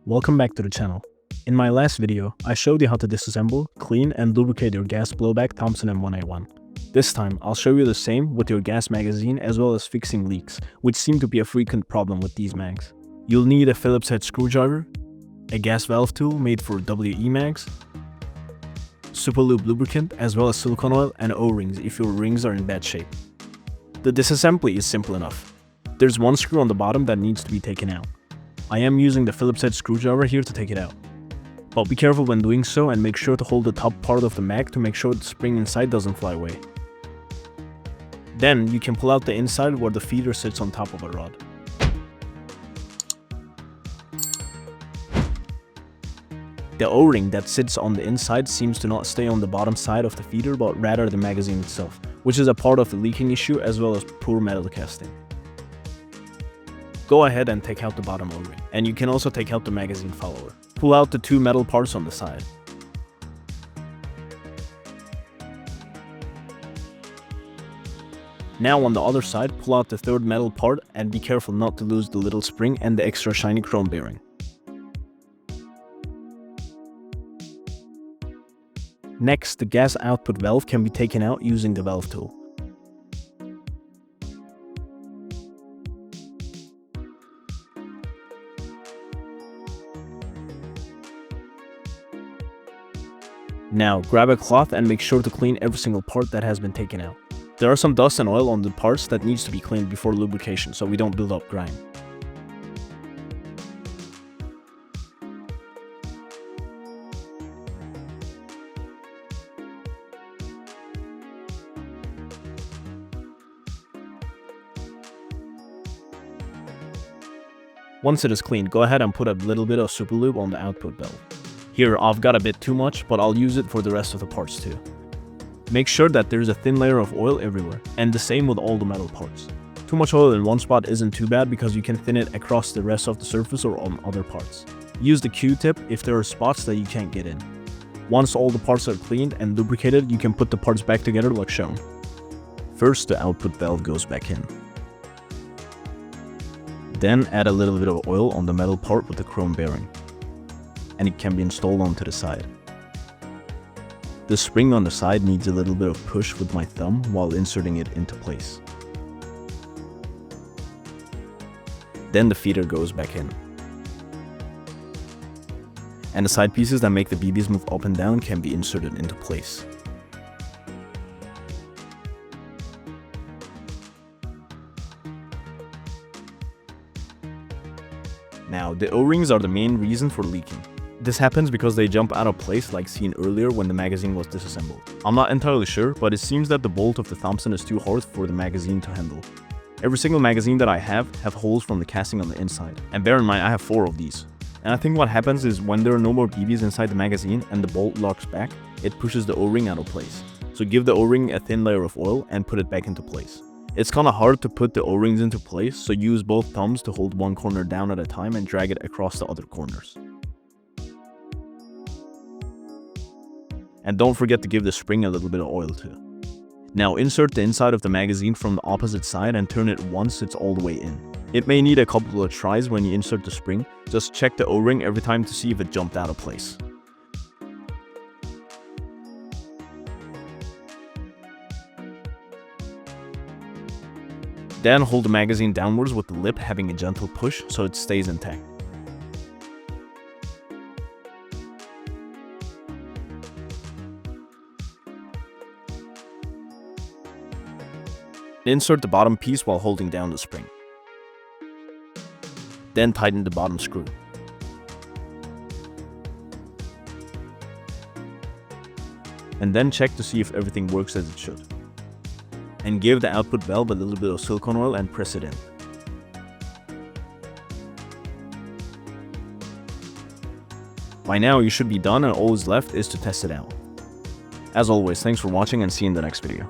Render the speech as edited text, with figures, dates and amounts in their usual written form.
Welcome back to the channel. In my last video, I showed you how to disassemble, clean, and lubricate your gas blowback Thompson M1A1. This time, I'll show you the same with your gas magazine as well as fixing leaks, which seem to be a frequent problem with these mags. You'll need a Phillips head screwdriver, a gas valve tool made for WE mags, Superlube Lubricant, as well as silicone oil and O-rings if your rings are in bad shape. The disassembly is simple enough. There's one screw on the bottom that needs to be taken out. I am using the Phillips head screwdriver here to take it out. But be careful when doing so and make sure to hold the top part of the mag to make sure the spring inside doesn't fly away. Then you can pull out the inside where the feeder sits on top of a rod. The O-ring that sits on the inside seems to not stay on the bottom side of the feeder but rather the magazine itself, which is a part of the leaking issue as well as poor metal casting. Go ahead and take out the bottom O-ring, and you can also take out the magazine follower. Pull out the two metal parts on the side. Now on the other side, pull out the third metal part and be careful not to lose the little spring and the extra shiny chrome bearing. Next, the gas output valve can be taken out using the valve tool. Now, grab a cloth and make sure to clean every single part that has been taken out. There are some dust and oil on the parts that needs to be cleaned before lubrication so we don't build up grime. Once it is cleaned, go ahead and put a little bit of Superlube on the output valve. Here, I've got a bit too much, but I'll use it for the rest of the parts too. Make sure that there's a thin layer of oil everywhere, and the same with all the metal parts. Too much oil in one spot isn't too bad because you can thin it across the rest of the surface or on other parts. Use the Q-tip if there are spots that you can't get in. Once all the parts are cleaned and lubricated, you can put the parts back together like shown. First, the output valve goes back in. Then add a little bit of oil on the metal part with the chrome bearing, and it can be installed onto the side. The spring on the side needs a little bit of push with my thumb while inserting it into place. Then the feeder goes back in. And the side pieces that make the BBs move up and down can be inserted into place. Now, the O-rings are the main reason for leaking. This happens because they jump out of place like seen earlier when the magazine was disassembled. I'm not entirely sure, but it seems that the bolt of the Thompson is too hard for the magazine to handle. Every single magazine that I have holes from the casting on the inside. And bear in mind, I have 4 of these. And I think what happens is when there are no more BBs inside the magazine and the bolt locks back, it pushes the O-ring out of place. So give the O-ring a thin layer of oil and put it back into place. It's kinda hard to put the O-rings into place, so use both thumbs to hold one corner down at a time and drag it across the other corners. And don't forget to give the spring a little bit of oil too. Now insert the inside of the magazine from the opposite side and turn it once it's all the way in. It may need a couple of tries when you insert the spring. Just check the O-ring every time to see if it jumped out of place. Then hold the magazine downwards with the lip having a gentle push so it stays intact. Insert the bottom piece while holding down the spring. Then tighten the bottom screw. And then check to see if everything works as it should. And give the output valve a little bit of silicone oil and press it in. By now you should be done and all is left is to test it out. As always, thanks for watching and see you in the next video.